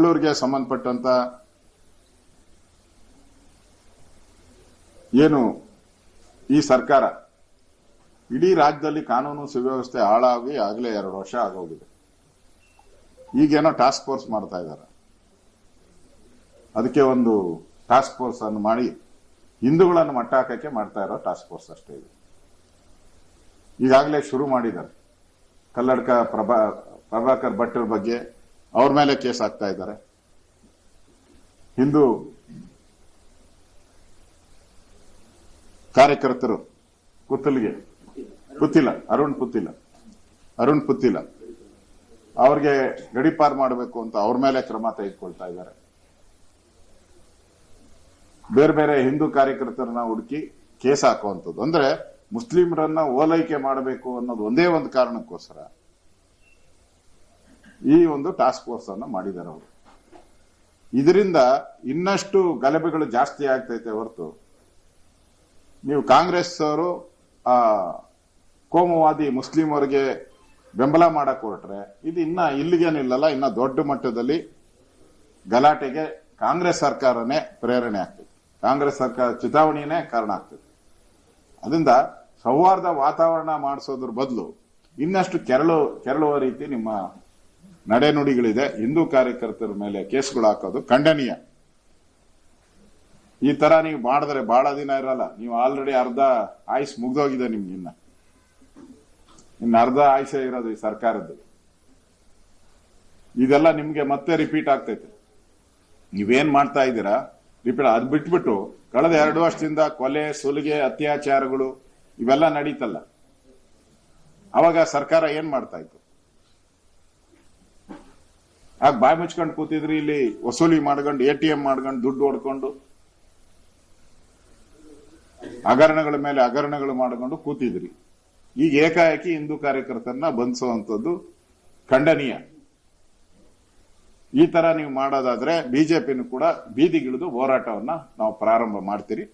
ಮಂಗಳೂರಿಗೆ ಸಂಬಂಧಪಟ್ಟಂತ ಏನು ಈ ಸರ್ಕಾರ ಇಡೀ ರಾಜ್ಯದಲ್ಲಿ ಕಾನೂನು ಸುವ್ಯವಸ್ಥೆ ಹಾಳಾಗಿ ಆಗಲೇ 2 ವರ್ಷ ಆಗೋಗಿದೆ. ಈಗೇನೋ ಟಾಸ್ಕ್ ಫೋರ್ಸ್ ಮಾಡ್ತಾ ಇದ್ದಾರೆ. ಅದಕ್ಕೆ ಒಂದು ಟಾಸ್ಕ್ ಫೋರ್ಸ್ ಅನ್ನು ಮಾಡಿ ಹಿಂದೂಗಳನ್ನು ಮಟ್ಟ ಹಾಕಕ್ಕೆ ಮಾಡ್ತಾ ಇರೋ ಟಾಸ್ಕ್ ಫೋರ್ಸ್ ಅಷ್ಟೇ ಇದೆ. ಈಗಾಗಲೇ ಶುರು ಮಾಡಿದ್ದಾರೆ. ಕಲ್ಲಡ್ಕ ಪ್ರಭಾಕರ್ ಭಟ್ರ ಬಗ್ಗೆ ಅವ್ರ ಮೇಲೆ ಕೇಸ್ ಹಾಕ್ತಾ ಇದ್ದಾರೆ. ಹಿಂದೂ ಕಾರ್ಯಕರ್ತರು ಅರುಣ್ ಪುತ್ತಿಲ ಅವ್ರಿಗೆ ಗಡೀಪಾರ್ ಮಾಡಬೇಕು ಅಂತ ಅವ್ರ ಮೇಲೆ ಕ್ರಮ ತೆಗೆದುಕೊಳ್ತಾ ಇದ್ದಾರೆ. ಬೇರೆ ಬೇರೆ ಹಿಂದೂ ಕಾರ್ಯಕರ್ತರನ್ನ ಹುಡುಕಿ ಕೇಸ್ ಹಾಕುವಂಥದ್ದು. ಅಂದ್ರೆ ಮುಸ್ಲಿಮರನ್ನ ಓಲೈಕೆ ಮಾಡಬೇಕು ಅನ್ನೋದು ಒಂದೇ ಒಂದು ಕಾರಣಕ್ಕೋಸ್ಕರ ಈ ಒಂದು ಟಾಸ್ಕ್ ಫೋರ್ಸ್ ಅನ್ನು ಮಾಡಿದ್ದಾರೆ ಅವರು. ಇದರಿಂದ ಇನ್ನಷ್ಟು ಗಲಭೆಗಳು ಜಾಸ್ತಿ ಆಗ್ತೈತೆ ಹೊರತು ನೀವು ಕಾಂಗ್ರೆಸ್ ಅವರು ಕೋಮುವಾದಿ ಮುಸ್ಲಿಮರಿಗೆ ಬೆಂಬಲ ಮಾಡಕ್ ಹೊರಟ್ರೆ ಇದು ಇನ್ನ ಇಲ್ಲಿಗೇನಿಲ್ಲಲ್ಲ, ಇನ್ನ ದೊಡ್ಡ ಮಟ್ಟದಲ್ಲಿ ಗಲಾಟೆಗೆ ಕಾಂಗ್ರೆಸ್ ಸರ್ಕಾರನೇ ಪ್ರೇರಣೆ ಆಗ್ತದೆ. ಕಾಂಗ್ರೆಸ್ ಸರ್ಕಾರ ಚುನಾವಣೆನೇ ಕಾರಣ ಆಗ್ತದೆ. ಅದರಿಂದ ಸೌಹಾರ್ದ ವಾತಾವರಣ ಮಾಡಿಸೋದ್ರ ಬದಲು ಇನ್ನಷ್ಟು ಕೆರಳುವ ರೀತಿ ನಿಮ್ಮ ನಡೆನುಡಿಗಳಿದೆ. ಹಿಂದೂ ಕಾರ್ಯಕರ್ತರ ಮೇಲೆ ಕೇಸ್ಗಳು ಹಾಕೋದು ಖಂಡನೀಯ. ಈ ತರ ನೀವು ಮಾಡಿದ್ರೆ ಬಹಳ ದಿನ ಇರಲ್ಲ. ನೀವು ಆಲ್ರೆಡಿ ಅರ್ಧ ಆಯುಷ್ ಮುಗ್ದೋಗಿದೆ ನಿಮ್ಗೆ. ಇನ್ನು ಅರ್ಧ ಆಯುಷ ಇರೋದು ಈ ಸರ್ಕಾರದ್ದು. ಇದೆಲ್ಲ ನಿಮ್ಗೆ ಮತ್ತೆ ರಿಪೀಟ್ ಆಗ್ತೈತೆ. ನೀವೇನ್ ಮಾಡ್ತಾ ಇದ್ದೀರಾ ರಿಪೀಟ್. ಅದ್ ಬಿಟ್ಬಿಟ್ಟು ಕಳೆದ 2 ವರ್ಷದಿಂದ ಕೊಲೆ, ಸುಲಿಗೆ, ಅತ್ಯಾಚಾರಗಳು ಇವೆಲ್ಲ ನಡೀತಲ್ಲ, ಅವಾಗ ಸರ್ಕಾರ ಏನ್ ಮಾಡ್ತಾ ಇತ್ತು? ಆಗ ಬಾಯಿ ಮುಚ್ಕೊಂಡು ಕೂತಿದ್ರಿ. ಇಲ್ಲಿ ವಸೂಲಿ ಮಾಡ್ಕೊಂಡು ATM ಮಾಡ್ಕೊಂಡು ದುಡ್ಡು ಹೊಡ್ಕೊಂಡು ಹಗರಣಗಳ ಮೇಲೆ ಹಗರಣಗಳು ಮಾಡ್ಕೊಂಡು ಕೂತಿದ್ರಿ. ಈಗ ಏಕಾಏಕಿ ಹಿಂದೂ ಕಾರ್ಯಕರ್ತರನ್ನ ಬಂಧಿಸುವಂತದ್ದು ಖಂಡನೀಯ. ಈ ತರ ನೀವು ಮಾಡೋದಾದ್ರೆ ಬಿಜೆಪಿನೂ ಕೂಡ ಬೀದಿಗಿಳಿದು ಹೋರಾಟವನ್ನ ನಾವು ಪ್ರಾರಂಭ ಮಾಡ್ತೀರಿ.